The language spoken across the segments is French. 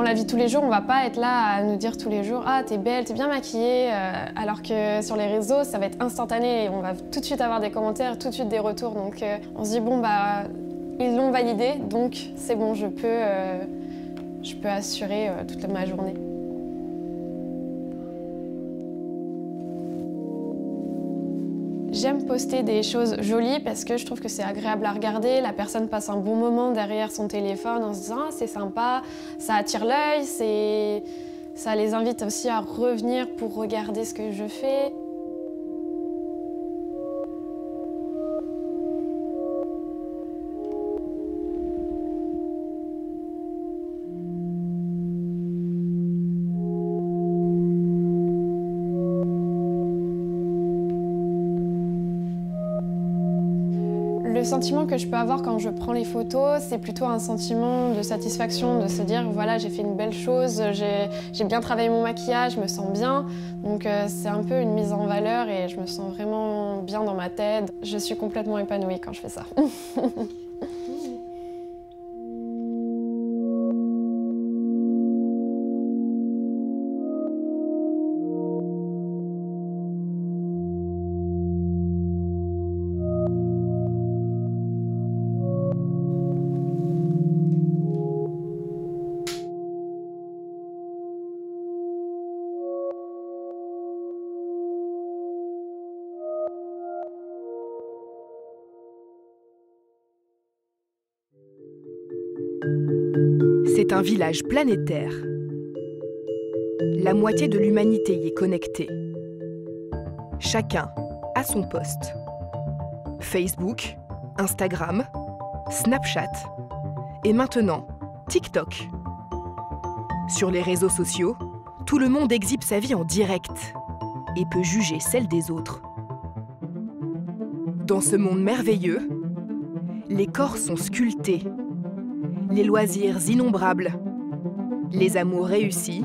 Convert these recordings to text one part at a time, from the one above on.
la vie de tous les jours, on va pas être là à nous dire tous les jours « Ah, t'es belle, t'es bien maquillée », alors que sur les réseaux, ça va être instantané et on va tout de suite avoir des commentaires, tout de suite des retours. Donc on se dit « Bon, bah, ils l'ont validé, donc c'est bon, je peux assurer toute ma journée ». J'aime poster des choses jolies parce que je trouve que c'est agréable à regarder. La personne passe un bon moment derrière son téléphone en se disant « Ah, c'est sympa, ça attire l'œil, ça les invite aussi à revenir pour regarder ce que je fais ». Le sentiment que je peux avoir quand je prends les photos, c'est plutôt un sentiment de satisfaction, de se dire voilà, j'ai fait une belle chose, j'ai bien travaillé mon maquillage, je me sens bien. Donc c'est un peu une mise en valeur et je me sens vraiment bien dans ma tête. Je suis complètement épanouie quand je fais ça. C'est un village planétaire. La moitié de l'humanité y est connectée. Chacun a son poste. Facebook, Instagram, Snapchat et maintenant TikTok. Sur les réseaux sociaux, tout le monde exhibe sa vie en direct et peut juger celle des autres. Dans ce monde merveilleux, les corps sont sculptés, les loisirs innombrables, les amours réussis,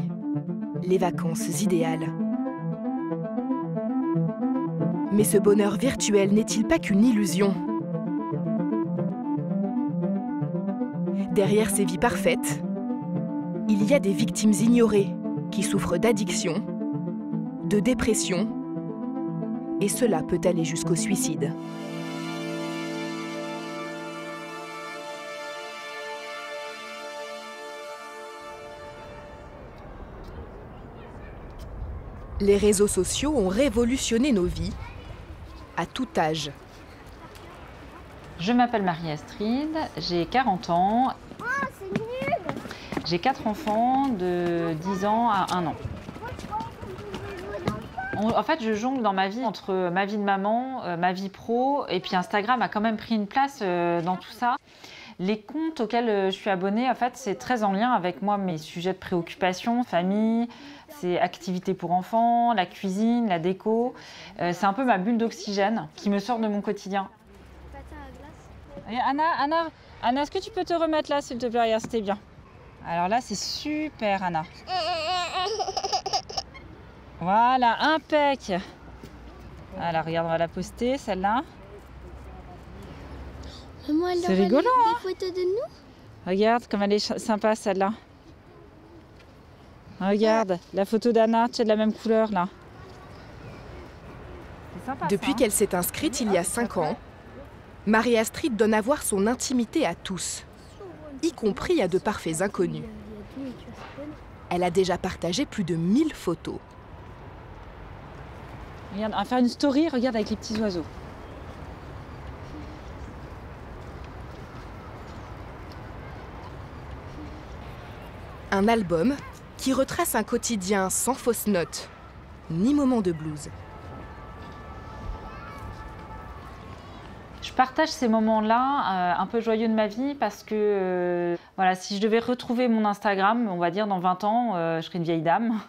les vacances idéales. Mais ce bonheur virtuel n'est-il pas qu'une illusion? Derrière ces vies parfaites, il y a des victimes ignorées qui souffrent d'addiction, de dépression, et cela peut aller jusqu'au suicide. Les réseaux sociaux ont révolutionné nos vies, à tout âge. Je m'appelle Marie-Astrid, j'ai 40 ans. Oh, c'est nul! J'ai 4 enfants de 10 ans à 1 an. En fait, je jongle dans ma vie entre ma vie de maman, ma vie pro, et puis Instagram a quand même pris une place dans tout ça. Les comptes auxquels je suis abonnée, en fait, c'est très en lien avec moi, mes sujets de préoccupation, famille, c'est activités pour enfants, la cuisine, la déco. C'est un peu ma bulle d'oxygène qui me sort de mon quotidien. Anna, est-ce que tu peux te remettre là, s'il te plaît? Regarde, c'était bien. Alors là, c'est super, Anna. Voilà, impec. Alors, regarde, on va la poster, celle-là. C'est rigolo, hein? Des photos de nous? Regarde comme elle est sympa, celle-là. Regarde, la photo d'Anna, tu es de la même couleur, là. Sympa, Depuis qu'elle s'est inscrite il y a 5 ans, Marie-Astrid donne à voir son intimité à tous, y compris à de parfaits inconnus. Elle a déjà partagé plus de 1000 photos. Regarde, on va faire une story, regarde, avec les petits oiseaux. Un album qui retrace un quotidien sans fausses notes, ni moment de blues. Je partage ces moments-là un peu joyeux de ma vie parce que voilà, si je devais retrouver mon Instagram, on va dire dans 20 ans, je serais une vieille dame.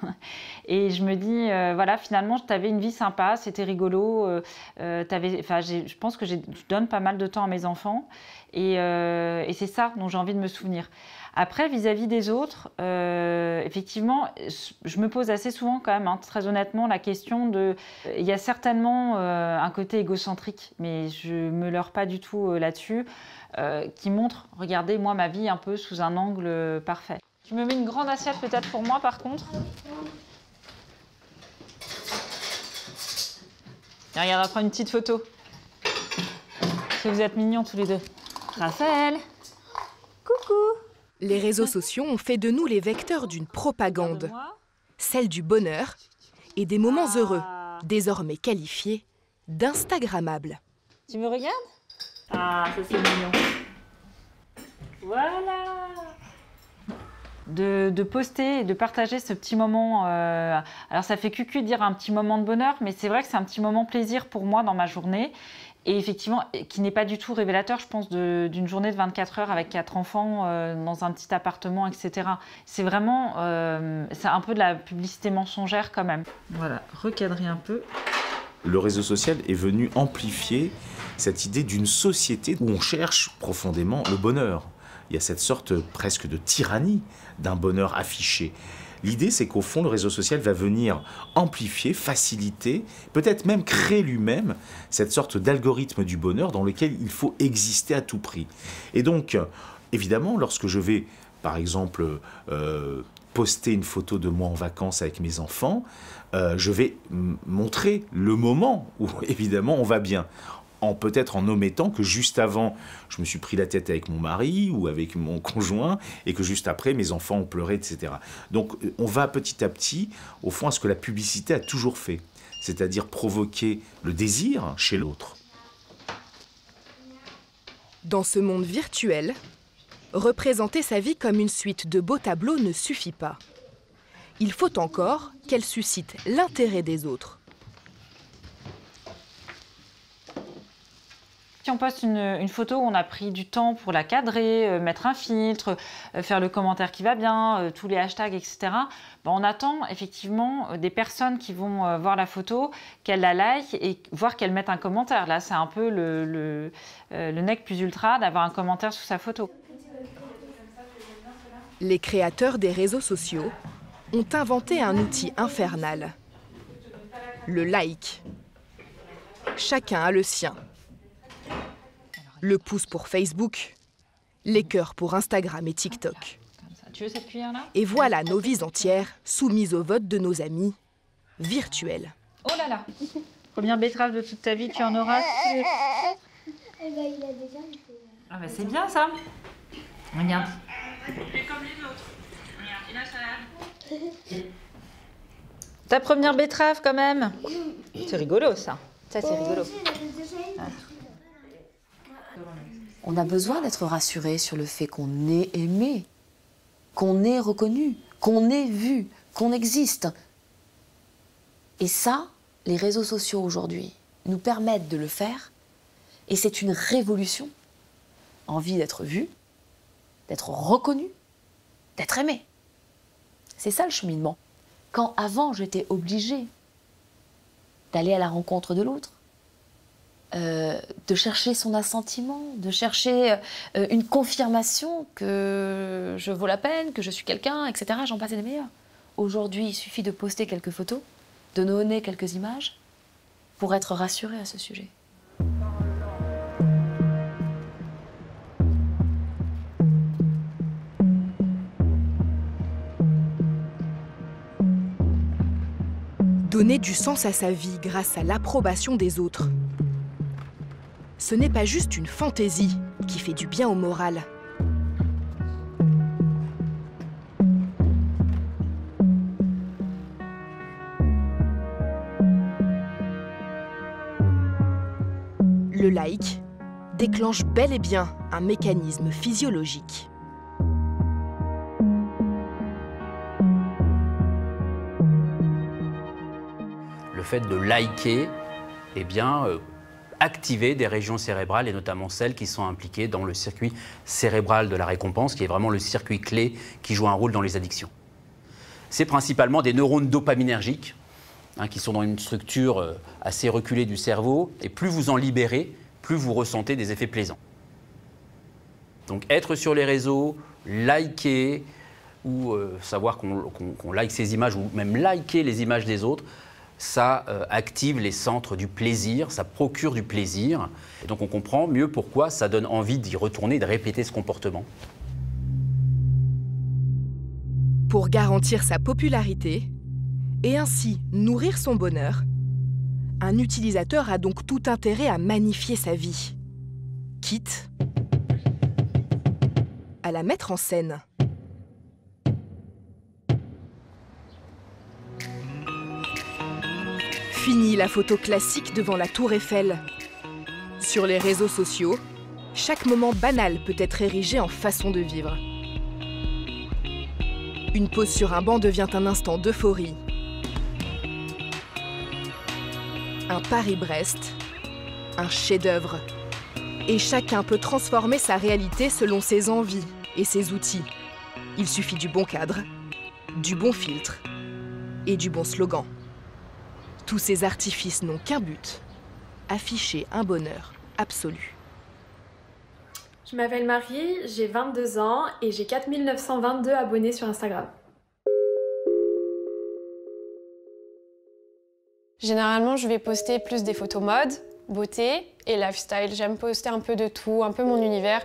Et je me dis, voilà, finalement, tu avais une vie sympa, c'était rigolo. Je pense que je donne pas mal de temps à mes enfants. Et c'est ça dont j'ai envie de me souvenir. Après, vis-à-vis des autres, effectivement, je me pose assez souvent quand même, hein, très honnêtement, la question de... Il y a certainement un côté égocentrique, mais je me leurre pas du tout là-dessus, qui montre, regardez, moi, ma vie un peu sous un angle parfait. Je me mets une grande assiette peut-être pour moi par contre. Et regarde, on va prendre une petite photo. Parce que vous êtes mignons tous les deux. Raphaël, coucou. Les réseaux sociaux ont fait de nous les vecteurs d'une propagande, celle du bonheur et des moments heureux, désormais qualifiés d'instagrammables. Tu me regardes? Ah, ça c'est mignon. Voilà. De poster et de partager ce petit moment. Alors ça fait cucu de dire un petit moment de bonheur, mais c'est vrai que c'est un petit moment plaisir pour moi dans ma journée. Et effectivement, qui n'est pas du tout révélateur, je pense, d'une journée de 24 heures avec 4 enfants dans un petit appartement, etc. C'est vraiment, c'est un peu de la publicité mensongère quand même. Voilà, recadrer un peu. Le réseau social est venu amplifier cette idée d'une société où on cherche profondément le bonheur. Il y a cette sorte presque de tyrannie d'un bonheur affiché. L'idée, c'est qu'au fond, le réseau social va venir amplifier, faciliter, peut-être même créer lui-même cette sorte d'algorithme du bonheur dans lequel il faut exister à tout prix. Et donc, évidemment, lorsque je vais, par exemple, poster une photo de moi en vacances avec mes enfants, je vais montrer le moment où, évidemment, on va bien. Peut-être en omettant que juste avant, je me suis pris la tête avec mon mari ou avec mon conjoint et que juste après, mes enfants ont pleuré, etc. Donc, on va petit à petit, au fond, à ce que la publicité a toujours fait, c'est-à-dire provoquer le désir chez l'autre. Dans ce monde virtuel, représenter sa vie comme une suite de beaux tableaux ne suffit pas. Il faut encore qu'elle suscite l'intérêt des autres. Si on poste une photo où on a pris du temps pour la cadrer, mettre un filtre, faire le commentaire qui va bien, tous les hashtags, etc., ben on attend effectivement des personnes qui vont voir la photo, qu'elles la like et voir qu'elles mettent un commentaire. Là, c'est un peu le nec plus ultra d'avoir un commentaire sous sa photo. Les créateurs des réseaux sociaux ont inventé un outil infernal. Le like. Chacun a le sien. Le pouce pour Facebook, les cœurs pour Instagram et TikTok. Tu veux cette cuillère-là? Et voilà nos vies entières soumises au vote de nos amis virtuels. Oh là là! Première betterave de toute ta vie, tu en auras. Ah bah c'est bien ça! Regarde. Et comme les autres. Regarde, et là ça. Ta première betterave quand même. C'est rigolo ça. Ça c'est rigolo. On a besoin d'être rassuré sur le fait qu'on est aimé, qu'on est reconnu, qu'on est vu, qu'on existe. Et ça, les réseaux sociaux aujourd'hui nous permettent de le faire. Et c'est une révolution. Envie d'être vu, d'être reconnu, d'être aimé. C'est ça le cheminement. Quand avant j'étais obligée d'aller à la rencontre de l'autre, de chercher son assentiment, de chercher une confirmation que je vaux la peine, que je suis quelqu'un, etc. J'en passe des meilleurs. Aujourd'hui, il suffit de poster quelques photos, de donner quelques images pour être rassuré à ce sujet. Donner du sens à sa vie grâce à l'approbation des autres. Ce n'est pas juste une fantaisie qui fait du bien au moral. Le like déclenche bel et bien un mécanisme physiologique. Le fait de liker, eh bien, activer des régions cérébrales et notamment celles qui sont impliquées dans le circuit cérébral de la récompense, qui est vraiment le circuit clé qui joue un rôle dans les addictions. C'est principalement des neurones dopaminergiques qui sont dans une structure assez reculée du cerveau, et plus vous en libérez, plus vous ressentez des effets plaisants. Donc être sur les réseaux, liker, ou savoir qu'on like ces images, ou même liker les images des autres, ça active les centres du plaisir, ça procure du plaisir. Et donc on comprend mieux pourquoi ça donne envie d'y retourner, de répéter ce comportement. Pour garantir sa popularité et ainsi nourrir son bonheur, un utilisateur a donc tout intérêt à magnifier sa vie, quitte à la mettre en scène. Fini la photo classique devant la Tour Eiffel. Sur les réseaux sociaux, chaque moment banal peut être érigé en façon de vivre. Une pause sur un banc devient un instant d'euphorie. Un Paris-Brest, un chef-d'œuvre. Et chacun peut transformer sa réalité selon ses envies et ses outils. Il suffit du bon cadre, du bon filtre et du bon slogan. Tous ces artifices n'ont qu'un but, afficher un bonheur absolu. Je m'appelle Marie, j'ai 22 ans et j'ai 4922 abonnés sur Instagram. Généralement, je vais poster plus des photos mode, beauté et lifestyle. J'aime poster un peu de tout, un peu mon univers.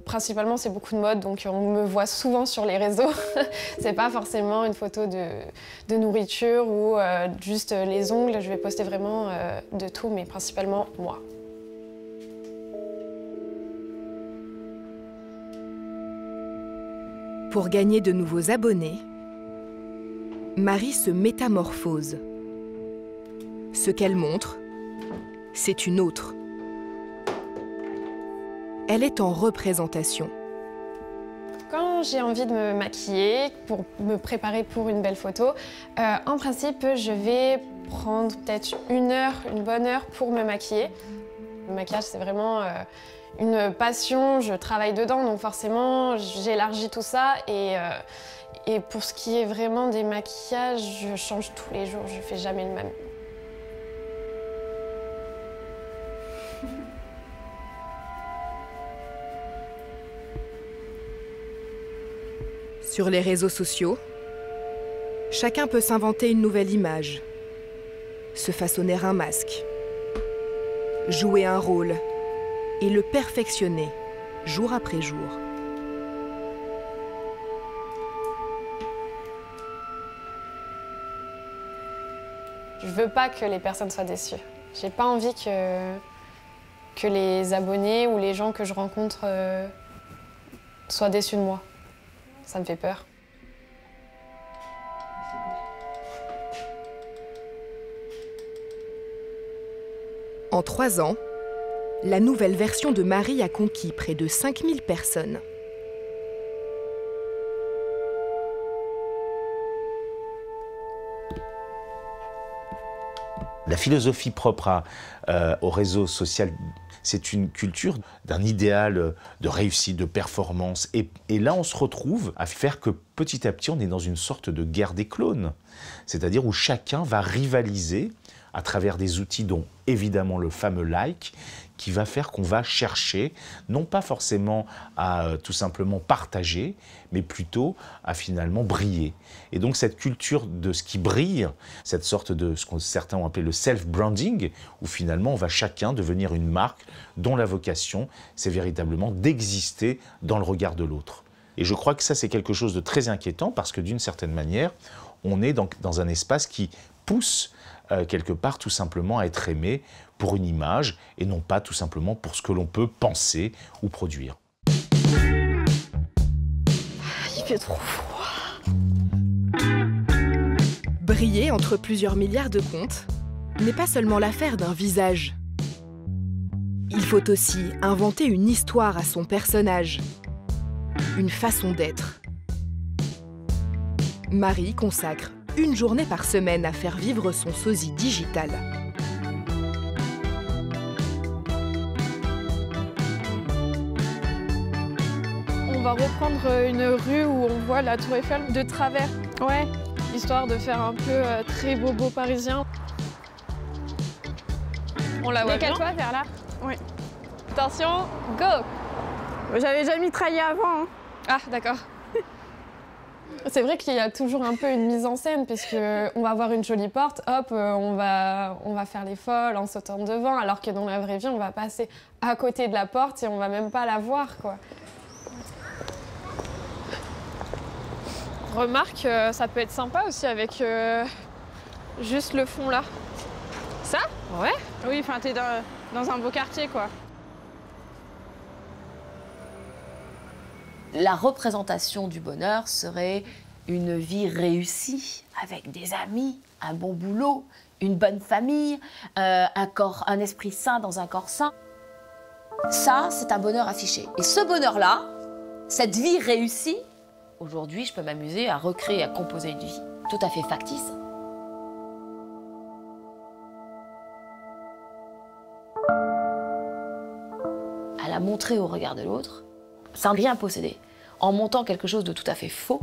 Principalement, c'est beaucoup de mode, donc on me voit souvent sur les réseaux. C'est pas forcément une photo de nourriture ou juste les ongles. Je vais poster vraiment de tout, mais principalement moi. Pour gagner de nouveaux abonnés, Marie se métamorphose. Ce qu'elle montre, c'est une autre. Elle est en représentation. Quand j'ai envie de me maquiller pour me préparer pour une belle photo, en principe, je vais prendre peut-être une bonne heure pour me maquiller. Le maquillage, c'est vraiment une passion, je travaille dedans, donc forcément, j'élargis tout ça. Et pour ce qui est vraiment des maquillages, je change tous les jours, je fais jamais le même. Sur les réseaux sociaux, chacun peut s'inventer une nouvelle image, se façonner un masque, jouer un rôle et le perfectionner jour après jour. Je veux pas que les personnes soient déçues. J'ai pas envie que les abonnés ou les gens que je rencontre soient déçus de moi. Ça me fait peur. En 3 ans, la nouvelle version de Marie a conquis près de 5000 personnes. La philosophie propre au réseau social, c'est une culture d'un idéal de réussite, de performance. Et là, on se retrouve à faire que petit à petit, on est dans une sorte de guerre des clones. C'est-à-dire où chacun va rivaliser à travers des outils dont évidemment le fameux like, qui va faire qu'on va chercher, non pas forcément à tout simplement partager, mais plutôt à finalement briller. Et donc cette culture de ce qui brille, cette sorte de ce que certains ont appelé le self-branding, où finalement on va chacun devenir une marque dont la vocation, c'est véritablement d'exister dans le regard de l'autre. Et je crois que ça, c'est quelque chose de très inquiétant, parce que d'une certaine manière, on est dans un espace qui pousse quelque part tout simplement à être aimé pour une image et non pas tout simplement pour ce que l'on peut penser ou produire. Il fait trop froid. Briller entre plusieurs milliards de comptes n'est pas seulement l'affaire d'un visage. Il faut aussi inventer une histoire à son personnage, une façon d'être. Marie consacre une journée par semaine à faire vivre son sosie digital. On va reprendre une rue où on voit la Tour Eiffel de travers. Ouais, histoire de faire un peu très bobo parisien. On la voit bien. Décale-toi vers là. Oui. Attention, go! J'avais déjà mitraillé avant. Hein. Ah, d'accord. C'est vrai qu'il y a toujours un peu une mise en scène, puisqu'on va voir une jolie porte, hop, on va faire les folles en sautant devant, alors que dans la vraie vie, on va passer à côté de la porte et on va même pas la voir, quoi. Remarque, ça peut être sympa aussi avec juste le fond là. Ça? Ouais. Oui, enfin t'es dans un beau quartier quoi. La représentation du bonheur serait une vie réussie, avec des amis, un bon boulot, une bonne famille, un esprit sain dans un corps sain. Ça, c'est un bonheur affiché. Et ce bonheur-là, cette vie réussie, aujourd'hui, je peux m'amuser à recréer, à composer une vie tout à fait factice. À la montrer au regard de l'autre, sans rien posséder, en montant quelque chose de tout à fait faux.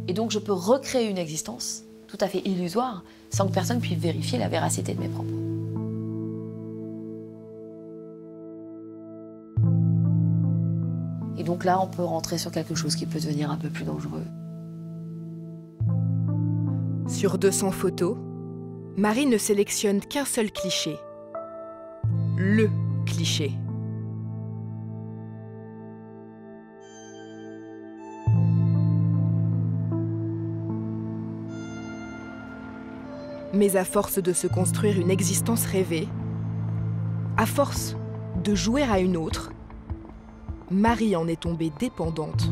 Et donc je peux recréer une existence tout à fait illusoire sans que personne puisse vérifier la véracité de mes propos. Et donc là, on peut rentrer sur quelque chose qui peut devenir un peu plus dangereux. Sur 200 photos, Marie ne sélectionne qu'un seul cliché. Le cliché. Mais à force de se construire une existence rêvée, à force de jouer à une autre, Marie en est tombée dépendante.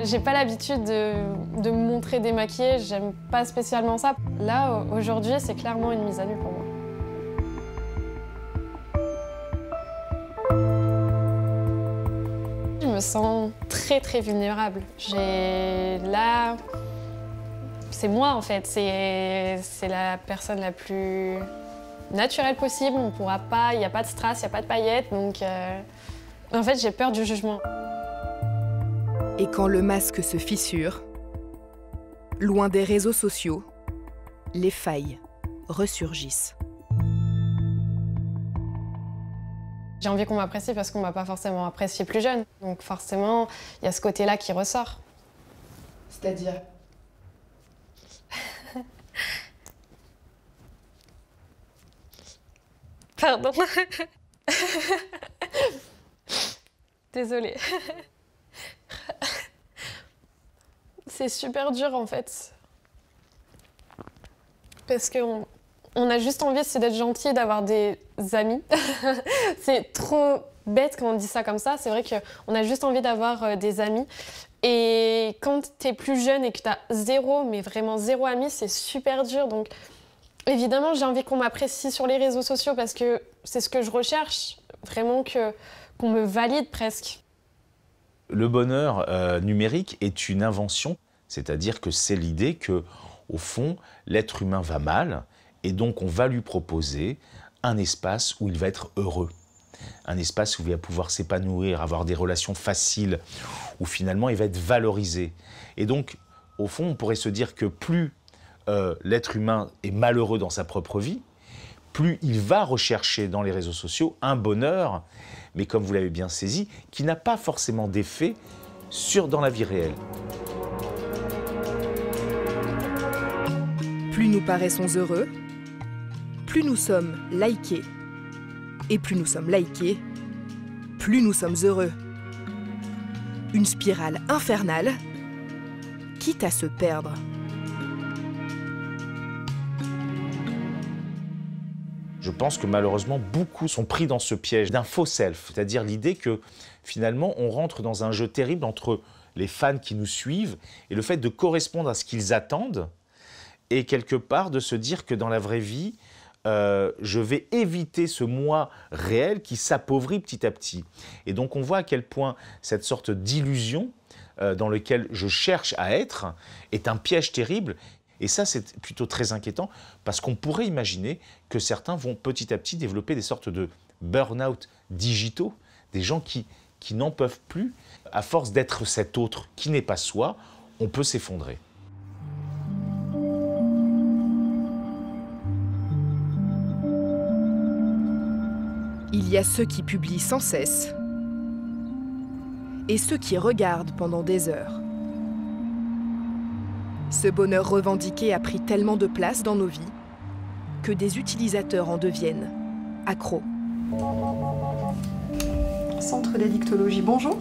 J'ai pas l'habitude de me montrer démaquillée, j'aime pas spécialement ça. Là, aujourd'hui, c'est clairement une mise à nu pour moi. Je me sens très très vulnérable. Là, c'est moi en fait, c'est la personne la plus naturelle possible. On pourra pas, il n'y a pas de strass, il n'y a pas de paillettes, donc en fait j'ai peur du jugement. Et quand le masque se fissure, loin des réseaux sociaux, les failles ressurgissent. J'ai envie qu'on m'apprécie parce qu'on m'a pas forcément apprécié plus jeune. Donc forcément, il y a ce côté-là qui ressort. C'est-à-dire ? Pardon. Désolée. C'est super dur en fait. Parce qu'on a juste envie d'être gentil, d'avoir des amis. C'est trop bête quand on dit ça comme ça. C'est vrai qu'on a juste envie d'avoir des amis. Et quand t'es plus jeune et que t'as zéro, mais vraiment zéro ami, c'est super dur. Donc évidemment, j'ai envie qu'on m'apprécie sur les réseaux sociaux parce que c'est ce que je recherche. Vraiment qu'on me valide presque. Le bonheur numérique est une invention, c'est-à-dire que c'est l'idée que, au fond, l'être humain va mal et donc on va lui proposer un espace où il va être heureux. Un espace où il va pouvoir s'épanouir, avoir des relations faciles, où finalement il va être valorisé. Et donc, au fond, on pourrait se dire que plus l'être humain est malheureux dans sa propre vie, plus il va rechercher dans les réseaux sociaux un bonheur, mais comme vous l'avez bien saisi, qui n'a pas forcément d'effet dans la vie réelle. Plus nous paraissons heureux, plus nous sommes likés. Et plus nous sommes likés, plus nous sommes heureux. Une spirale infernale, quitte à se perdre. Je pense que malheureusement, beaucoup sont pris dans ce piège d'un faux self, c'est-à-dire l'idée que finalement, on rentre dans un jeu terrible entre les fans qui nous suivent et le fait de correspondre à ce qu'ils attendent et quelque part de se dire que dans la vraie vie, je vais éviter ce moi réel qui s'appauvrit petit à petit. Et donc on voit à quel point cette sorte d'illusion dans laquelle je cherche à être est un piège terrible. Et ça, c'est plutôt très inquiétant parce qu'on pourrait imaginer que certains vont petit à petit développer des sortes de burn-out digitaux, des gens qui n'en peuvent plus. À force d'être cet autre qui n'est pas soi, on peut s'effondrer. Il y a ceux qui publient sans cesse et ceux qui regardent pendant des heures. Ce bonheur revendiqué a pris tellement de place dans nos vies que des utilisateurs en deviennent accros. Centre d'addictologie, bonjour.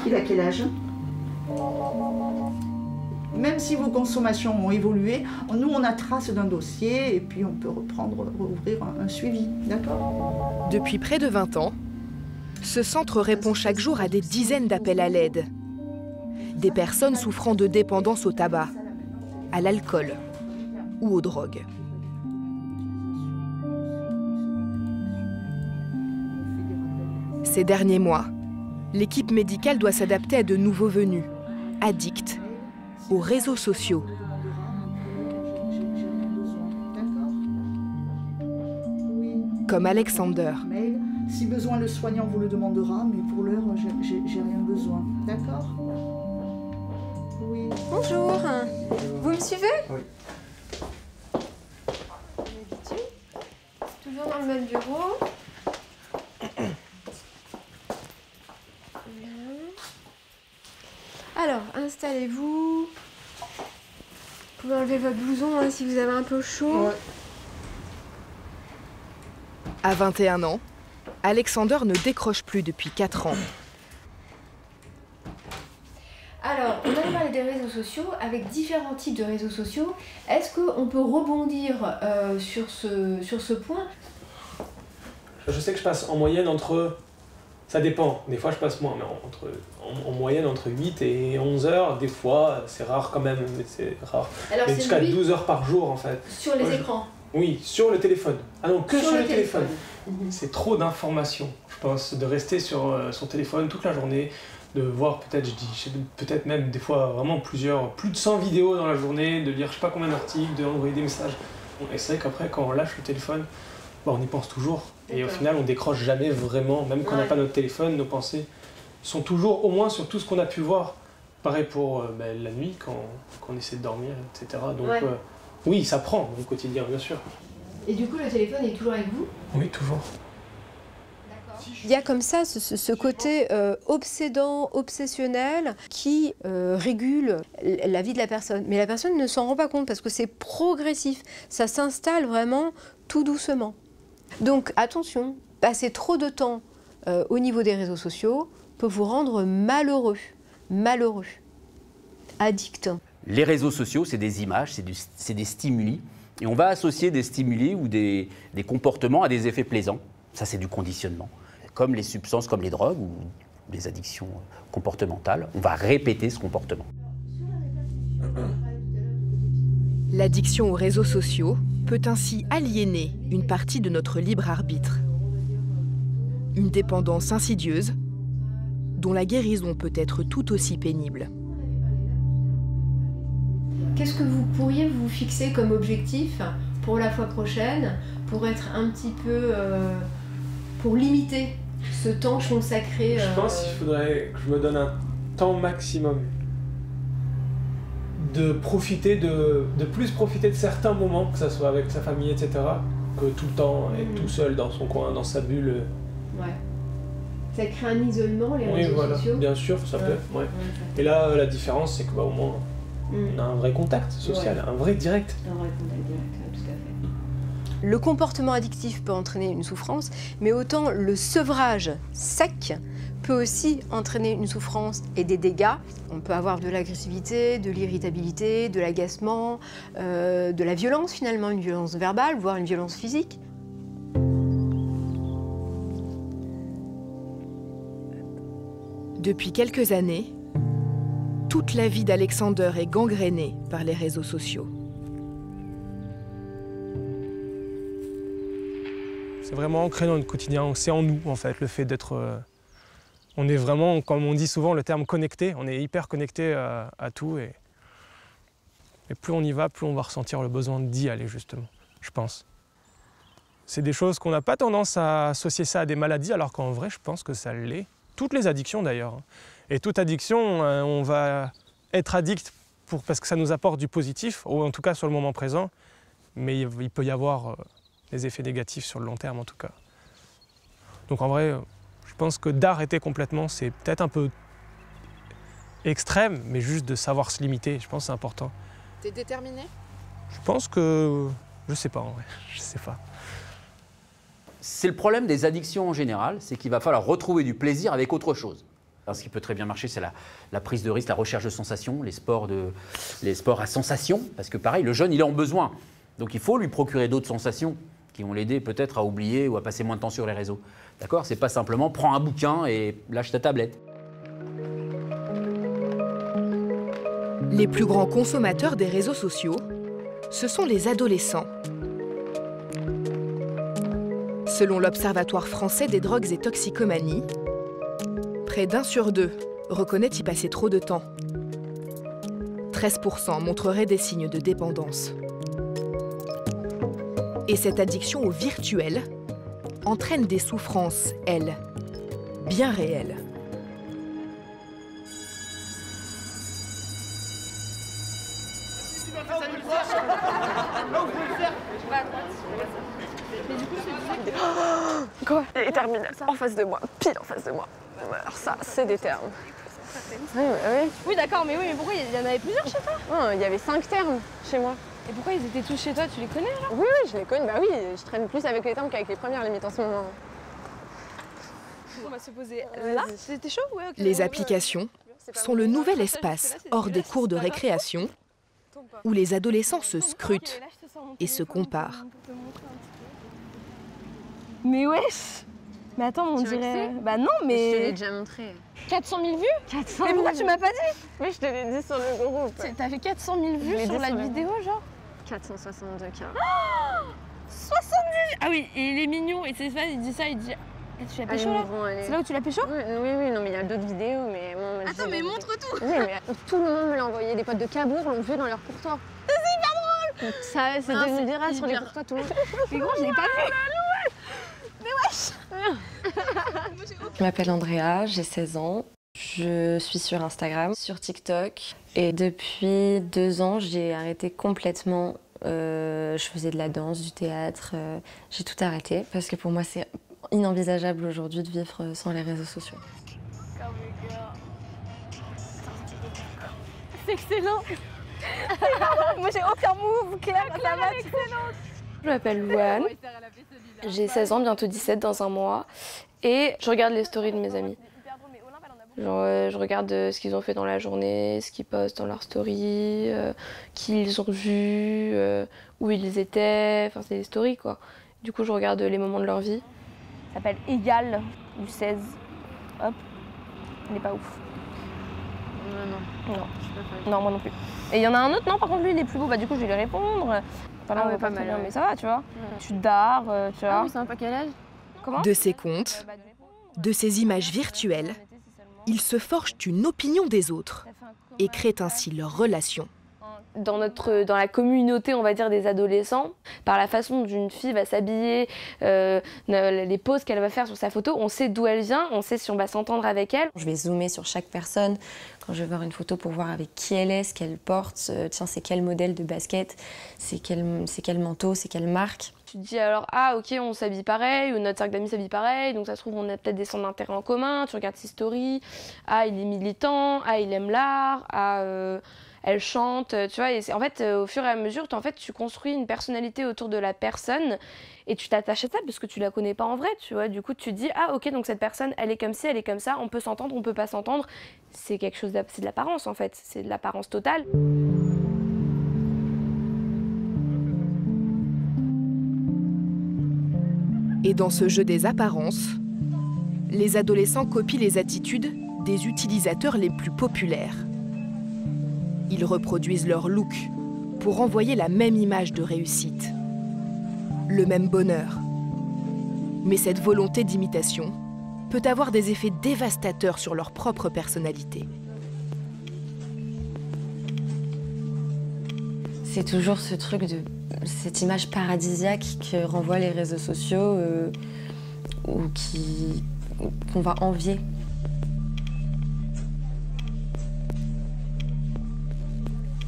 Il a quel âge? Même si vos consommations ont évolué, nous on a trace d'un dossier et puis on peut rouvrir un suivi, d'accord? Depuis près de 20 ans, ce centre répond chaque jour à des dizaines d'appels à l'aide. Des personnes souffrant de dépendance au tabac, à l'alcool ou aux drogues. Ces derniers mois, l'équipe médicale doit s'adapter à de nouveaux venus, addicts aux réseaux sociaux. Comme Alexander. Si besoin, le soignant vous le demandera, mais pour l'heure, j'ai rien besoin. D'accord? Oui. Bonjour. Vous me suivez? Oui. Toujours dans le même bureau. Alors, installez-vous. Vous pouvez enlever votre blouson hein, si vous avez un peu chaud. Ouais. À 21 ans, Alexander ne décroche plus depuis 4 ans. Alors, on a parlé des réseaux sociaux, avec différents types de réseaux sociaux. Est-ce qu'on peut rebondir sur ce point? Je sais que je passe en moyenne entre... Ça dépend, des fois je passe moins, mais en moyenne entre 8 et 11 heures, des fois c'est rare quand même, mais c'est rare. Alors, mais jusqu'à 12 heures par jour en fait. Sur les écrans? Oui, sur le téléphone. Ah non, que sur le téléphone. C'est trop d'informations, je pense, de rester sur son téléphone toute la journée, de voir peut-être même des fois vraiment plus de 100 vidéos dans la journée, de lire je sais pas combien d'articles, d'envoyer des messages. Et c'est vrai qu'après quand on lâche le téléphone, on y pense toujours. Et au final, on décroche jamais vraiment, même quand on n'a pas notre téléphone, nos pensées sont toujours au moins sur tout ce qu'on a pu voir. Pareil pour la nuit, quand on essaie de dormir, etc. Donc oui, ça prend au quotidien, bien sûr. Et du coup, le téléphone est toujours avec vous? Oui, toujours. Il y a comme ça ce côté obsédant, obsessionnel qui régule la vie de la personne. Mais la personne ne s'en rend pas compte parce que c'est progressif. Ça s'installe vraiment tout doucement. Donc attention, passer trop de temps au niveau des réseaux sociaux peut vous rendre malheureux, addict. Les réseaux sociaux, c'est des images, c'est des stimuli. Et on va associer des stimuli ou des comportements à des effets plaisants. Ça, c'est du conditionnement. Comme les substances, comme les drogues ou les addictions comportementales, on va répéter ce comportement. L'addiction aux réseaux sociaux peut ainsi aliéner une partie de notre libre arbitre. Une dépendance insidieuse dont la guérison peut être tout aussi pénible. Qu'est-ce que vous pourriez vous fixer comme objectif pour la fois prochaine, pour être un petit peu... pour limiter ce temps consacré... Je pense qu'il faudrait que je me donne un temps maximum de profiter de plus profiter de certains moments, que ce soit avec sa famille, etc., que tout le temps être tout seul dans son coin, dans sa bulle. Ouais. Ça crée un isolement, les réseaux sociaux. Bien sûr, ça peut. Ouais. Et là, la différence, c'est que au moins, on a un vrai contact social, un vrai direct. Un vrai contact direct, tout à fait. Le comportement addictif peut entraîner une souffrance, mais autant le sevrage sec peut aussi entraîner une souffrance et des dégâts. On peut avoir de l'agressivité, de l'irritabilité, de l'agacement, de la violence finalement, une violence verbale, voire une violence physique. Depuis quelques années, toute la vie d'Alexander est gangrénée par les réseaux sociaux. C'est vraiment ancré dans notre quotidien, c'est en nous en fait, le fait d'être... on est vraiment, comme on dit souvent, le terme connecté, on est hyper connecté à tout et plus on y va, plus on va ressentir le besoin d'y aller justement, je pense. C'est des choses qu'on n'a pas tendance à associer ça à des maladies, alors qu'en vrai, je pense que ça l'est. Toutes les addictions d'ailleurs. Et toute addiction, on va être addict parce que ça nous apporte du positif, ou en tout cas sur le moment présent, mais il peut y avoir des effets négatifs sur le long terme en tout cas. Donc en vrai, je pense que d'arrêter complètement, c'est peut-être un peu extrême, mais juste de savoir se limiter, je pense que c'est important. T'es déterminé ? Je pense que... Je sais pas, en vrai. Je sais pas. C'est le problème des addictions en général, c'est qu'il va falloir retrouver du plaisir avec autre chose. Alors, ce qui peut très bien marcher, c'est la prise de risque, la recherche de sensations, les sports à sensations, parce que pareil, le jeune, il est en besoin. Donc il faut lui procurer d'autres sensations qui vont l'aider peut-être à oublier ou à passer moins de temps sur les réseaux. D'accord? C'est pas simplement prends un bouquin et lâche ta tablette. Les plus grands consommateurs des réseaux sociaux, ce sont les adolescents. Selon l'Observatoire français des drogues et toxicomanies, près d'1 sur 2 reconnaît y passer trop de temps. 13% montreraient des signes de dépendance. Et cette addiction au virtuel entraîne des souffrances, elles, bien réelles. Quoi? Les terminales, en face de moi, pile en face de moi. Alors ça, c'est des termes. Oui, oui. Oui, d'accord, mais oui, mais pourquoi il y en avait plusieurs chez toi? Il y avait 5 termes chez moi. Et pourquoi ils étaient tous chez toi? Tu les connais, genre? Oui, oui, je les connais. Bah oui, je traîne plus avec les termes qu'avec les premières limites en ce moment. On va se poser là. C'était chaud? Ouais, ok. Les applications sont le nouvel espace hors des cours de récréation où les adolescents se scrutent et se comparent. Mais wesh! Mais attends, on dirait... Bah non, mais... Je te l'ai déjà montré. 400 000 vues? 400 000 Mais pourquoi tu m'as pas dit? Oui, je te l'ai dit sur le groupe. T'as fait 400 000 vues sur la vidéo, genre? 462 cas. Oh 70! Ah oui, et il est mignon, et c'est ça, il dit ça, il dit... Tu l'as pécho, là? C'est là où tu l'as pécho? Oui, non, mais il y a d'autres vidéos, mais... Moi, attends, mais montre tout! Oui, mais tout le monde me l'a envoyé. Des potes de Cabourg l'ont vu dans leur pourtour. C'est hyper drôle! Ça, c'est devenu viral sur les pourtours, tout le monde. Mais gros, je l'ai pas vu! Mais wesh! Je m'appelle Andrea, j'ai 16 ans. Je suis sur Instagram, sur TikTok. Et depuis 2 ans, j'ai arrêté complètement. Je faisais de la danse, du théâtre. J'ai tout arrêté parce que pour moi, c'est inenvisageable aujourd'hui de vivre sans les réseaux sociaux. C'est excellent! Moi, j'ai aucun move, Claire, ça va, excellente! Je m'appelle Louane, j'ai 16 ans, bientôt 17 dans un mois, et je regarde les stories de mes amis. Genre, je regarde ce qu'ils ont fait dans la journée, ce qu'ils postent dans leurs stories, qui ils ont vu, où ils étaient, enfin c'est des stories quoi. Du coup je regarde les moments de leur vie. Ça s'appelle Égal du 16, hop, il n'est pas ouf. Non, moi non plus. Et il y en a un autre, non par contre lui il est plus beau, bah du coup je vais lui répondre. Ah ouais, pas mal. Bien, mais ça va, tu vois. Tu dards, tu vois. Ah oui, ça va pas quel âge? Comment? De ces comptes, de ces images virtuelles, ils se forgent une opinion des autres et créent ainsi leur relation. Dans la communauté, on va dire, des adolescents, par la façon dont une fille va s'habiller, les poses qu'elle va faire sur sa photo, on sait d'où elle vient, on sait si on va s'entendre avec elle. Je vais zoomer sur chaque personne quand je vais voir une photo pour voir avec qui elle est, ce qu'elle porte, tiens, c'est quel modèle de basket, c'est quel manteau, c'est quelle marque. Tu te dis alors, ah ok, on s'habille pareil, ou notre cercle d'amis s'habille pareil, donc ça se trouve on a peut-être des centres d'intérêt en commun, tu regardes ses stories, ah il est militant, ah il aime l'art, ah elle chante, tu vois, et en fait au fur et à mesure, tu construis une personnalité autour de la personne et tu t'attaches à ça parce que tu la connais pas en vrai, tu vois, du coup tu te dis, ah ok, donc cette personne elle est comme ci, elle est comme ça, on peut s'entendre, on peut pas s'entendre, c'est quelque chose, c'est de l'apparence en fait, c'est de l'apparence totale. Et dans ce jeu des apparences, les adolescents copient les attitudes des utilisateurs les plus populaires. Ils reproduisent leur look pour envoyer la même image de réussite, le même bonheur. Mais cette volonté d'imitation peut avoir des effets dévastateurs sur leur propre personnalité. C'est toujours ce truc de cette image paradisiaque que renvoient les réseaux sociaux ou qu'on va envier.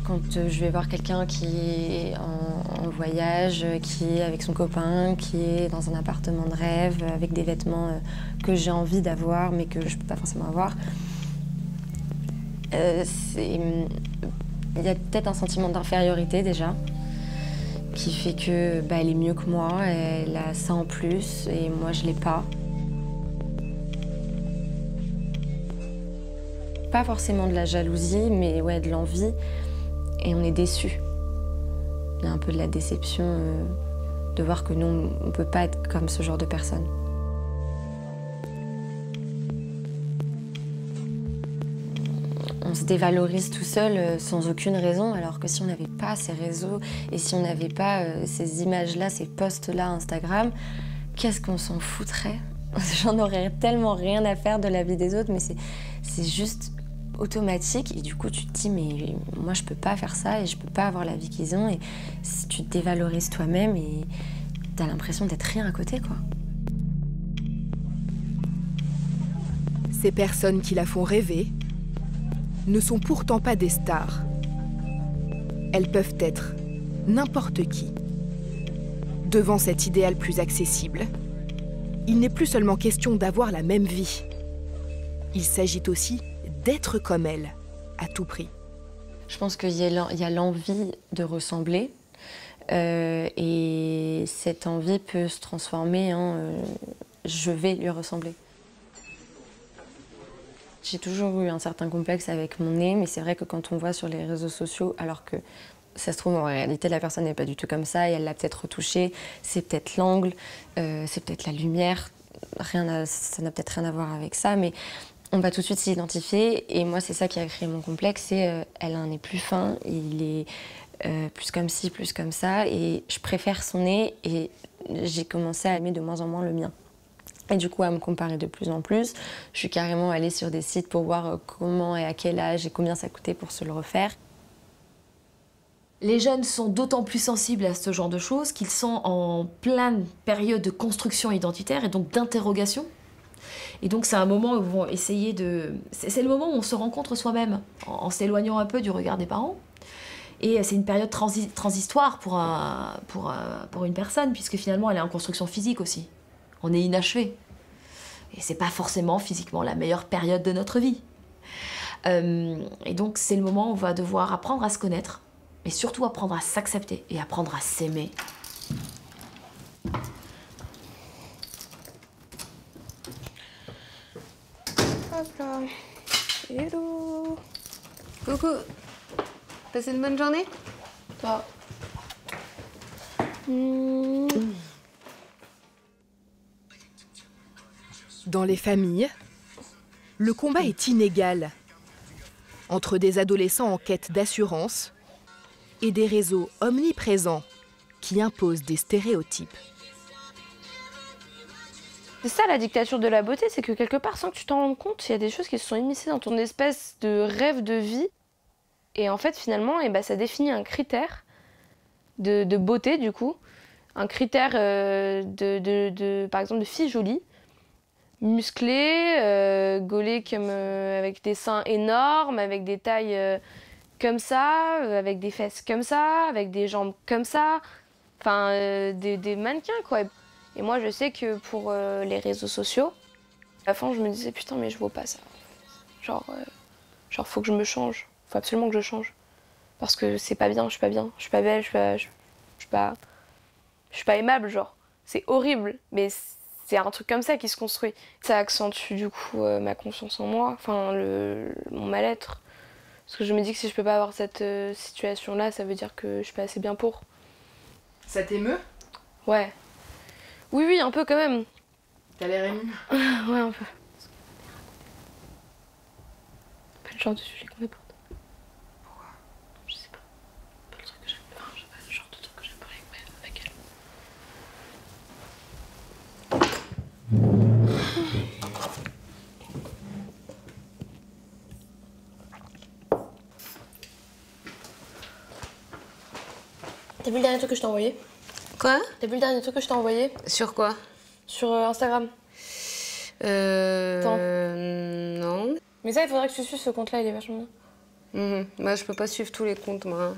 Quand je vais voir quelqu'un qui est en voyage, qui est avec son copain, qui est dans un appartement de rêve, avec des vêtements que j'ai envie d'avoir mais que je ne peux pas forcément avoir, il y a peut-être un sentiment d'infériorité déjà. qui fait que elle est mieux que moi, elle a ça en plus et moi je l'ai pas. Pas forcément de la jalousie, mais ouais, de l'envie. Et on est déçus. Il y a un peu de la déception de voir que nous, on ne peut pas être comme ce genre de personne. On se dévalorise tout seul sans aucune raison, alors que si on n'avait pas ces réseaux et si on n'avait pas ces images-là, ces posts-là Instagram, qu'est-ce qu'on s'en foutrait? J'en aurais tellement rien à faire de la vie des autres, mais c'est juste automatique. Et du coup, tu te dis, mais moi, je peux pas faire ça et je peux pas avoir la vie qu'ils ont. Et si tu te dévalorises toi-même et t'as l'impression d'être rien à côté, quoi. Ces personnes qui la font rêver ne sont pourtant pas des stars. Elles peuvent être n'importe qui. Devant cet idéal plus accessible, il n'est plus seulement question d'avoir la même vie. Il s'agit aussi d'être comme elle, à tout prix. Je pense qu'il y a l'envie de ressembler et cette envie peut se transformer en je vais lui ressembler. J'ai toujours eu un certain complexe avec mon nez, mais c'est vrai que quand on voit sur les réseaux sociaux, alors que ça se trouve en réalité la personne n'est pas du tout comme ça et elle l'a peut-être retouché, c'est peut-être l'angle, c'est peut-être la lumière, ça n'a peut-être rien à voir avec ça, mais on va tout de suite s'identifier et moi c'est ça qui a créé mon complexe, c'est elle a un nez plus fin, il est plus comme ci, plus comme ça et je préfère son nez et j'ai commencé à aimer de moins en moins le mien. Et du coup à me comparer de plus en plus, je suis carrément allée sur des sites pour voir comment et à quel âge et combien ça coûtait pour se le refaire. Les jeunes sont d'autant plus sensibles à ce genre de choses qu'ils sont en pleine période de construction identitaire et donc d'interrogation. Et donc c'est un moment où ils vont essayer de... C'est le moment où on se rencontre soi-même, en s'éloignant un peu du regard des parents. Et c'est une période transitoire pour une personne, puisque finalement elle est en construction physique aussi. On est inachevé. Et c'est pas forcément physiquement la meilleure période de notre vie. Et donc c'est le moment où on va devoir apprendre à se connaître, mais surtout apprendre à s'accepter et apprendre à s'aimer. Hop là. Hello. Coucou. Passez une bonne journée? Toi. Dans les familles, le combat est inégal entre des adolescents en quête d'assurance et des réseaux omniprésents qui imposent des stéréotypes. C'est ça la dictature de la beauté, c'est que quelque part, sans que tu t'en rendes compte, il y a des choses qui se sont immiscées dans ton espèce de rêve de vie. Et en fait, finalement, ça définit un critère de beauté, du coup. Un critère, par exemple, de fille jolie, musclée, gaulée avec des seins énormes, avec des tailles comme ça, avec des fesses comme ça, avec des jambes comme ça. Enfin, des mannequins, quoi. Et moi, je sais que pour les réseaux sociaux, à la fin, je me disais, putain, mais je vaux pas ça. Genre, faut que je me change. Faut absolument que je change. Parce que c'est pas bien, je suis pas bien. Je suis pas belle, je suis pas aimable, genre. C'est horrible, mais c'est un truc comme ça qui se construit. Ça accentue, du coup, ma confiance en moi, enfin, mon mal-être. Parce que je me dis que si je peux pas avoir cette situation-là, ça veut dire que je suis pas assez bien pour. Ça t'émeut? Ouais. Oui, un peu quand même. T'as l'air émue? Ouais, un peu. Pas le genre de sujet qu'on aborde. Pourquoi? Je sais pas. Pas le truc que j'aime. Enfin, je sais pas, le genre de truc que j'aime parler avec elle. T'as vu le dernier truc que je t'ai envoyé? Quoi? T'as vu le dernier truc que je t'ai envoyé? Sur quoi? Sur Instagram. Attends. Non. Mais ça, il faudrait que tu suives ce compte-là, il est vachement bien. Moi, je peux pas suivre tous les comptes, moi.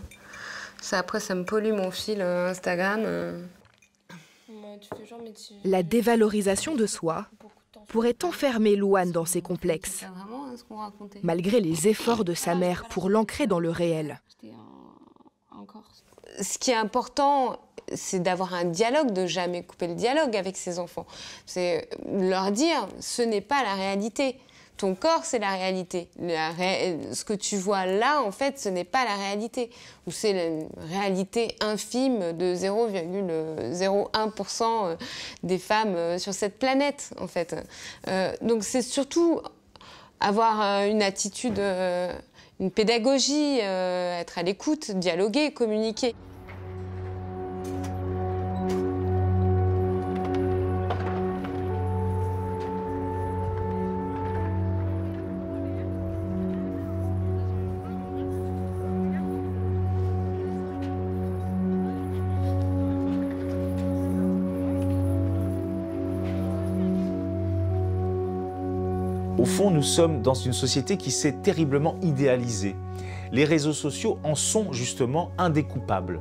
Ça, après, ça me pollue mon fil Instagram. La dévalorisation de soi pourrait enfermer Louane dans ses complexes, malgré les efforts de sa mère pour l'ancrer dans le réel. Ce qui est important c'est d'avoir un dialogue, de jamais couper le dialogue avec ses enfants. C'est leur dire, ce n'est pas la réalité. Ton corps, c'est la réalité. Ce que tu vois là, en fait, ce n'est pas la réalité. Ou c'est la réalité infime de 0,01% des femmes sur cette planète, en fait. Donc c'est surtout avoir une attitude, une pédagogie, être à l'écoute, dialoguer, communiquer. Au fond, nous sommes dans une société qui s'est terriblement idéalisée. Les réseaux sociaux en sont justement indécoupables.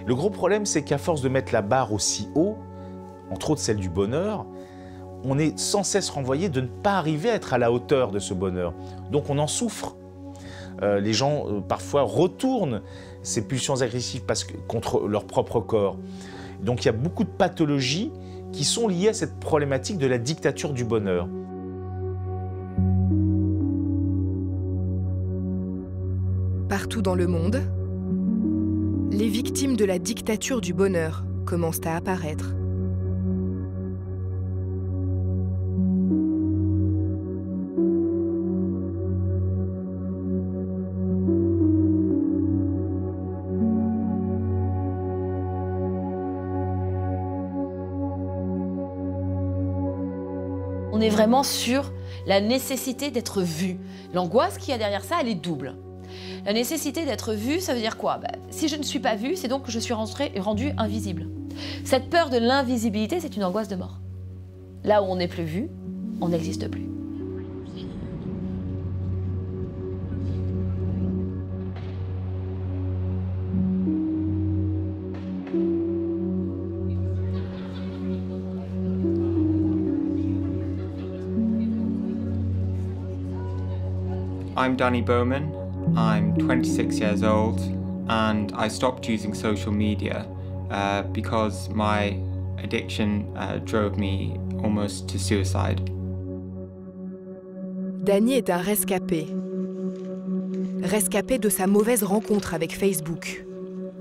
Le gros problème, c'est qu'à force de mettre la barre aussi haut, entre autres celle du bonheur, on est sans cesse renvoyé de ne pas arriver à être à la hauteur de ce bonheur. Donc on en souffre. Les gens parfois retournent ces pulsions agressives contre leur propre corps. Donc il y a beaucoup de pathologies qui sont liées à cette problématique de la dictature du bonheur. Partout dans le monde, les victimes de la dictature du bonheur commencent à apparaître. On est vraiment sur la nécessité d'être vu. L'angoisse qu'il y a derrière ça, elle est double. La nécessité d'être vue, ça veut dire quoi? Si je ne suis pas vue, c'est donc que je suis rendue invisible. Cette peur de l'invisibilité, c'est une angoisse de mort. Là où on n'est plus vu, on n'existe plus. I'm Danny Bowman. I'm 26 years old and I stopped using social media because my addiction drove me almost to suicide. Danny est un rescapé. Rescapé de sa mauvaise rencontre avec Facebook,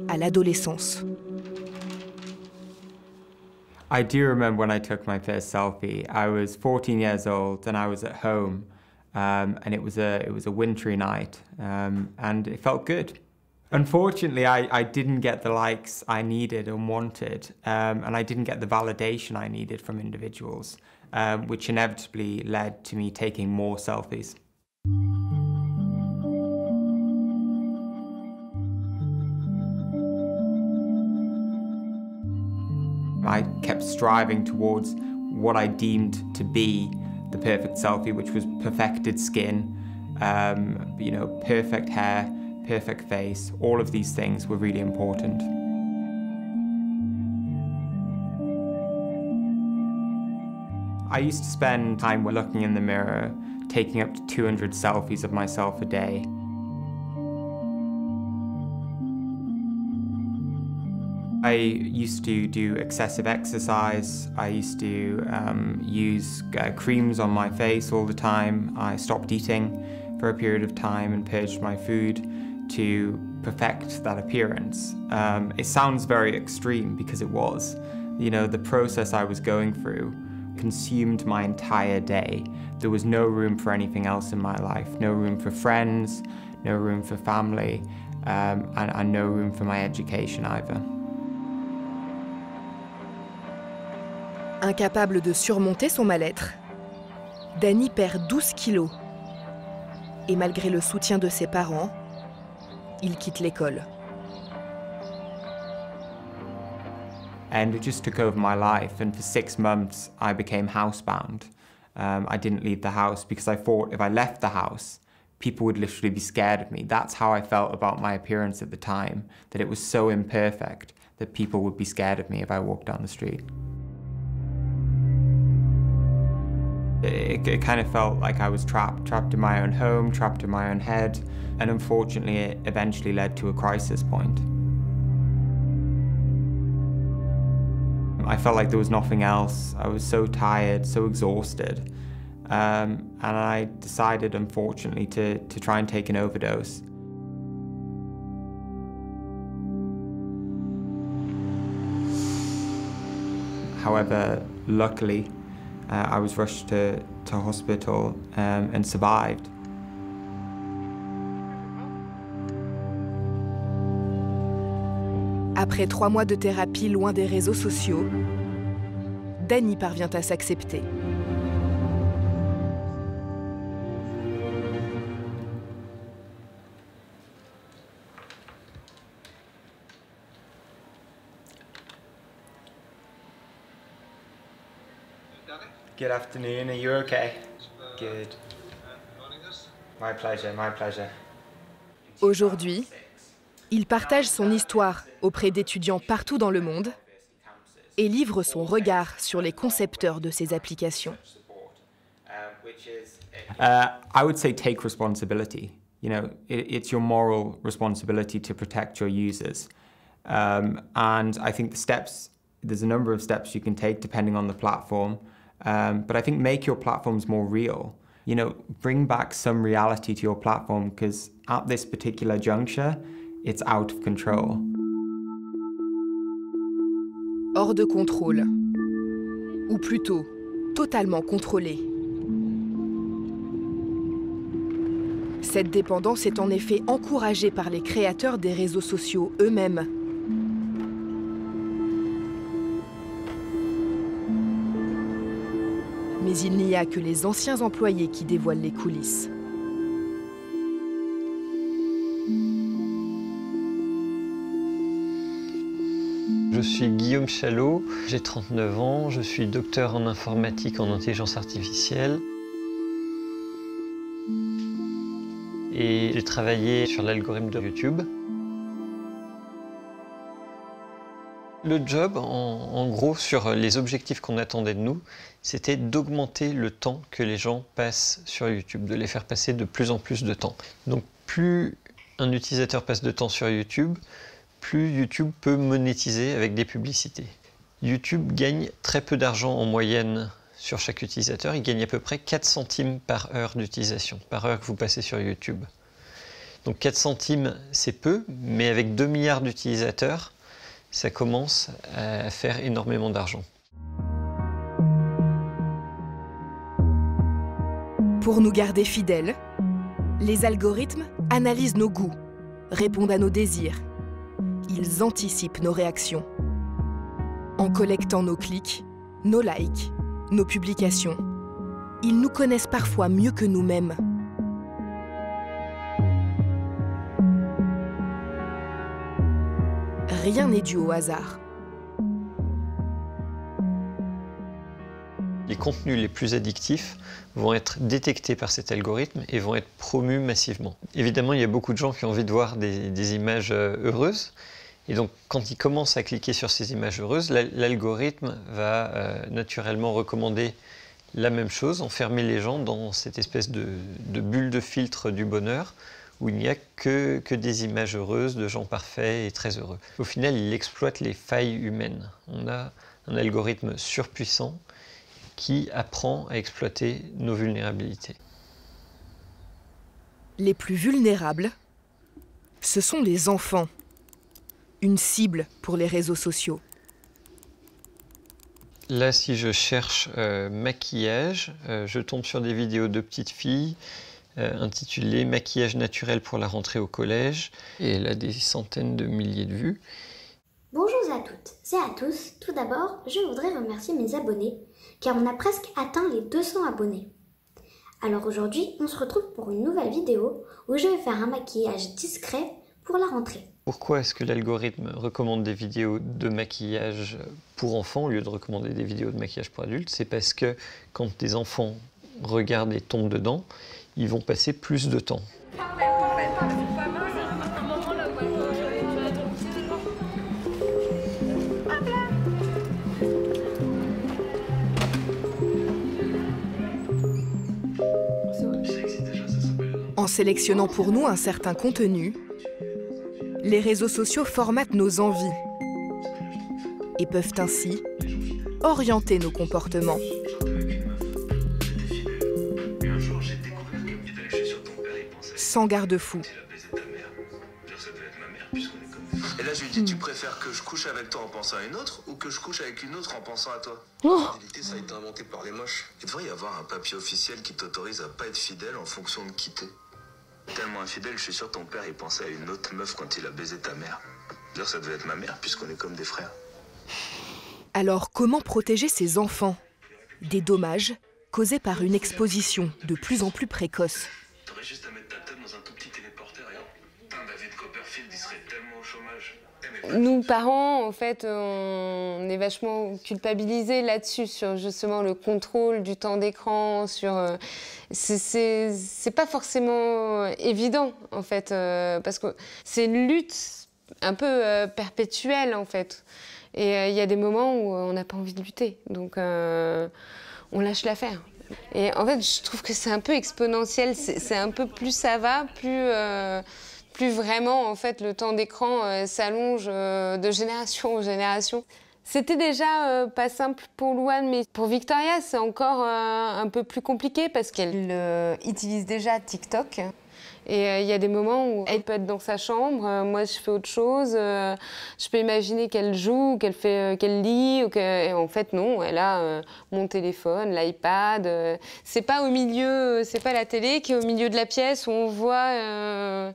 à l'adolescence. I do remember when I took my first selfie. I was 14 years old and I was at home. And it was a wintry night, and it felt good. Unfortunately, I didn't get the likes I needed and wanted, and I didn't get the validation I needed from individuals, which inevitably led to me taking more selfies. I kept striving towards what I deemed to be the perfect selfie, which was perfected skin, you know, perfect hair, perfect face. All of these things were really important. I used to spend time looking in the mirror, taking up to 200 selfies of myself a day. I used to do excessive exercise. I used to use creams on my face all the time. I stopped eating for a period of time and purged my food to perfect that appearance. It sounds very extreme because it was. You know, the process I was going through consumed my entire day. There was no room for anything else in my life. No room for friends, no room for family, and no room for my education either. Incapable de surmonter son mal-être, Danny perd 12 kilos. Et malgré le soutien de ses parents, il quitte l'école. And it just took over my life, and for 6 months I became housebound. I didn't leave the house because I thought if I left the house, people would literally be scared of me. That's how I felt about my appearance at the time, that it was so imperfect that people would be scared of me if I walked down the street. It kind of felt like I was trapped in my own home, trapped in my own head, and unfortunately it eventually led to a crisis point. I felt like there was nothing else. I was so tired, so exhausted. And I decided, unfortunately, to try and take an overdose. However, luckily, I was rushed to hospital and survived. Après 3 mois de thérapie loin des réseaux sociaux, Dany parvient à s'accepter. Good afternoon, are you okay? Good. My pleasure, my pleasure. Aujourd'hui, il partage son histoire auprès d'étudiants partout dans le monde et livre son regard sur les concepteurs de ces applications. I would say take responsibility. You know, it's your moral responsibility to protect your users. And I think there's a number of steps you can take depending on the platform. But I think make your platforms more real. You know, bring back some reality to your platform because at this particular juncture, it's out of control. Hors de contrôle, ou plutôt totalement contrôlé. Cette dépendance est en effet encouragée par les créateurs des réseaux sociaux eux-mêmes. Mais il n'y a que les anciens employés qui dévoilent les coulisses. Je suis Guillaume Chalot, j'ai 39 ans, je suis docteur en informatique en intelligence artificielle. Et j'ai travaillé sur l'algorithme de YouTube. Le job, en gros, sur les objectifs qu'on attendait de nous, c'était d'augmenter le temps que les gens passent sur YouTube, de les faire passer de plus en plus de temps. Donc plus un utilisateur passe de temps sur YouTube, plus YouTube peut monétiser avec des publicités. YouTube gagne très peu d'argent en moyenne sur chaque utilisateur. Il gagne à peu près 4 centimes par heure d'utilisation, par heure que vous passez sur YouTube. Donc 4 centimes, c'est peu, mais avec 2 milliards d'utilisateurs, ça commence à faire énormément d'argent. Pour nous garder fidèles, les algorithmes analysent nos goûts, répondent à nos désirs. Ils anticipent nos réactions. En collectant nos clics, nos likes, nos publications, ils nous connaissent parfois mieux que nous-mêmes. Rien n'est dû au hasard. Les contenus les plus addictifs vont être détectés par cet algorithme et vont être promus massivement. Évidemment, il y a beaucoup de gens qui ont envie de voir des images heureuses. Et donc, quand ils commencent à cliquer sur ces images heureuses, l'algorithme va naturellement recommander la même chose, enfermer les gens dans cette espèce de bulle de filtre du bonheur, où il n'y a que des images heureuses de gens parfaits et très heureux. Au final, il exploite les failles humaines. On a un algorithme surpuissant qui apprend à exploiter nos vulnérabilités. Les plus vulnérables, ce sont les enfants. Une cible pour les réseaux sociaux. Là, si je cherche maquillage, je tombe sur des vidéos de petites filles intitulées « Maquillage naturel pour la rentrée au collège » et elle a des centaines de milliers de vues. Bonjour à toutes et à tous. Tout d'abord, je voudrais remercier mes abonnés car on a presque atteint les 200 abonnés. Alors aujourd'hui, on se retrouve pour une nouvelle vidéo où je vais faire un maquillage discret pour la rentrée. Pourquoi est-ce que l'algorithme recommande des vidéos de maquillage pour enfants au lieu de recommander des vidéos de maquillage pour adultes? C'est parce que quand des enfants regardent et tombent dedans, ils vont passer plus de temps. En sélectionnant pour nous un certain contenu, les réseaux sociaux formatent nos envies et peuvent ainsi orienter nos comportements. Sans garde-fou. Et là, je lui dis, tu préfères que je couche avec toi en pensant à une autre ou que je couche avec une autre en pensant à toi? La fidélité, ça a été inventé par les moches. Il devrait y avoir un papier officiel qui t'autorise à pas être fidèle en fonction de qui t'es. Tellement infidèle, je suis sûr que ton père, il pensait à une autre meuf quand il a baisé ta mère. D'ailleurs, ça devait être ma mère, puisqu'on est comme des frères. Alors, comment protéger ses enfants des dommages causés par une exposition de plus en plus précoce? T'aurais juste à mettre ta tête dans un tout petit téléporteur et hop, David Copperfield, il serait tellement au chômage. Nous, parents, en fait, on est vachement culpabilisés là-dessus, sur justement le contrôle du temps d'écran, sur... c'est pas forcément évident, en fait, parce que c'est une lutte un peu perpétuelle, en fait. Et il y a des moments où on n'a pas envie de lutter, donc on lâche l'affaire. Et en fait, je trouve que c'est un peu exponentiel, c'est un peu plus ça va, plus vraiment, en fait, le temps d'écran s'allonge de génération en génération. C'était déjà pas simple pour Louane, mais pour Victoria, c'est encore un peu plus compliqué parce qu'elle utilise déjà TikTok. Et il y a des moments où elle peut être dans sa chambre, moi je fais autre chose, je peux imaginer qu'elle joue, qu'elle lit, et en fait non, elle a mon téléphone, l'iPad. C'est pas au milieu, c'est pas la télé qui est au milieu de la pièce où on voit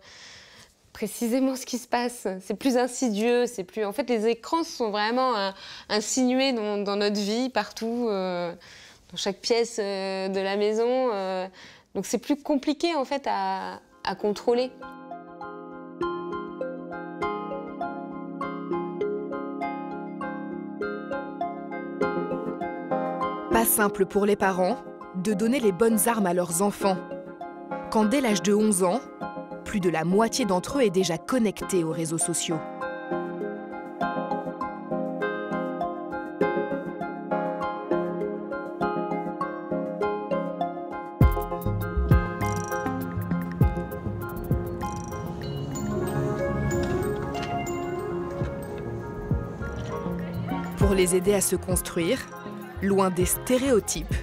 précisément ce qui se passe. C'est plus insidieux, c'est plus... En fait, les écrans sont vraiment insinués dans notre vie, partout, dans chaque pièce de la maison. Donc c'est plus compliqué en fait à contrôler. Pas simple pour les parents de donner les bonnes armes à leurs enfants. Quand dès l'âge de 11 ans, plus de la moitié d'entre eux est déjà connecté aux réseaux sociaux. Pour les aider à se construire, loin des stéréotypes,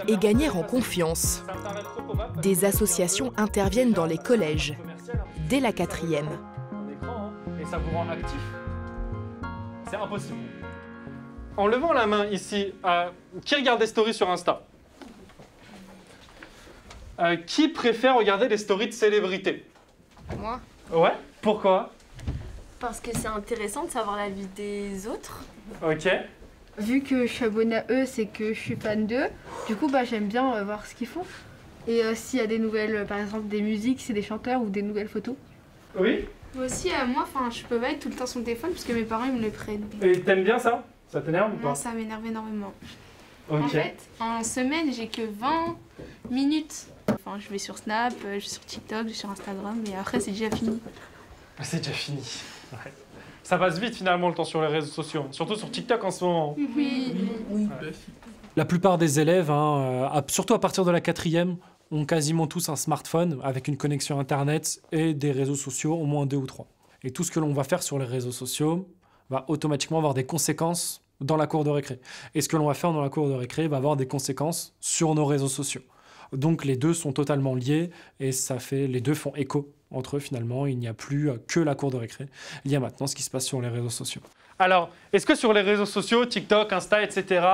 et gagner en confiance, des associations interviennent dans les collèges, dès la 4e. Et ça vous rend actif. C'est impossible. En levant la main ici, qui regarde des stories sur Insta? Qui préfère regarder les stories de célébrités? Moi. Ouais, pourquoi? Parce que c'est intéressant de savoir la vie des autres. Ok. Vu que je suis abonnée à eux, c'est que je suis fan d'eux. Du coup, j'aime bien voir ce qu'ils font. Et s'il y a des nouvelles, par exemple des musiques, c'est des chanteurs ou des nouvelles photos. Oui. Moi aussi, je peux pas être tout le temps sur le téléphone parce que mes parents ils me le prennent. Et t'aimes bien ça? Ça t'énerve ou pas? Non, ça m'énerve énormément. Ok. En fait, en semaine, j'ai que 20 minutes. Enfin, je vais sur Snap, je vais sur TikTok, je vais sur Instagram, et après, c'est déjà fini. C'est déjà fini. Ouais. Ça passe vite finalement le temps sur les réseaux sociaux, surtout sur TikTok en ce moment. Oui. Ouais. La plupart des élèves, surtout à partir de la 4e, ont quasiment tous un smartphone avec une connexion Internet et des réseaux sociaux, au moins 2 ou 3. Et tout ce que l'on va faire sur les réseaux sociaux va automatiquement avoir des conséquences dans la cour de récré. Et ce que l'on va faire dans la cour de récré va avoir des conséquences sur nos réseaux sociaux. Donc les deux sont totalement liés et les deux font écho entre eux finalement. Il n'y a plus que la cour de récré. Il y a maintenant ce qui se passe sur les réseaux sociaux. Alors, est-ce que sur les réseaux sociaux, TikTok, Insta, etc.,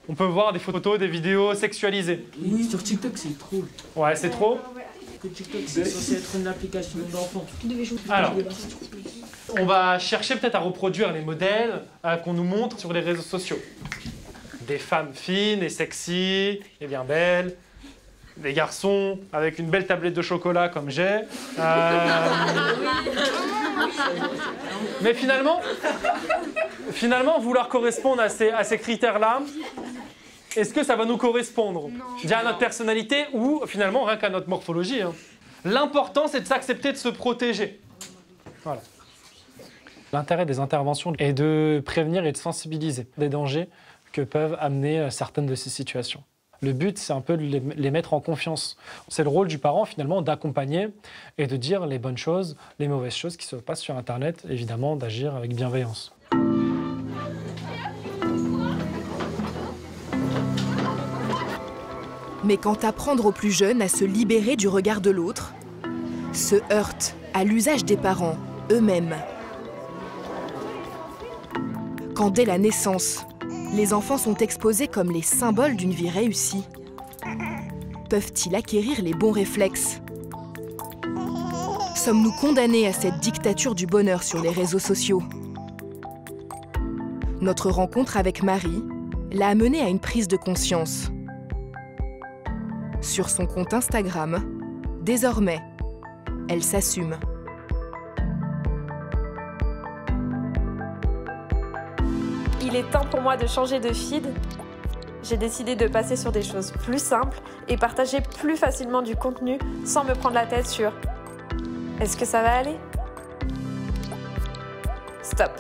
on peut voir des photos, des vidéos sexualisées? Oui, sur TikTok, c'est trop. Ouais, c'est trop? Parce que TikTok, c'est censé être une application d'enfant. Alors, on va chercher peut-être à reproduire les modèles qu'on nous montre sur les réseaux sociaux. Des femmes fines et sexy et bien belles. Des garçons avec une belle tablette de chocolat comme j'ai. Mais finalement, vouloir correspondre à ces critères-là, est-ce que ça va nous correspondre via notre personnalité ou finalement rien qu'à notre morphologie, hein. L'important, c'est de s'accepter, de se protéger. Voilà. L'intérêt des interventions est de prévenir et de sensibiliser des dangers que peuvent amener certaines de ces situations. Le but, c'est un peu de les mettre en confiance. C'est le rôle du parent, finalement, d'accompagner et de dire les bonnes choses, les mauvaises choses qui se passent sur Internet, évidemment, d'agir avec bienveillance. Mais quand apprendre aux plus jeunes à se libérer du regard de l'autre se heurte à l'usage des parents eux-mêmes. Quand dès la naissance, les enfants sont exposés comme les symboles d'une vie réussie, peuvent-ils acquérir les bons réflexes? Sommes-nous condamnés à cette dictature du bonheur sur les réseaux sociaux? Notre rencontre avec Marie l'a amenée à une prise de conscience. Sur son compte Instagram, désormais, elle s'assume. Il est temps pour moi de changer de feed. J'ai décidé de passer sur des choses plus simples et partager plus facilement du contenu sans me prendre la tête sur « Est-ce que ça va aller ?» Stop.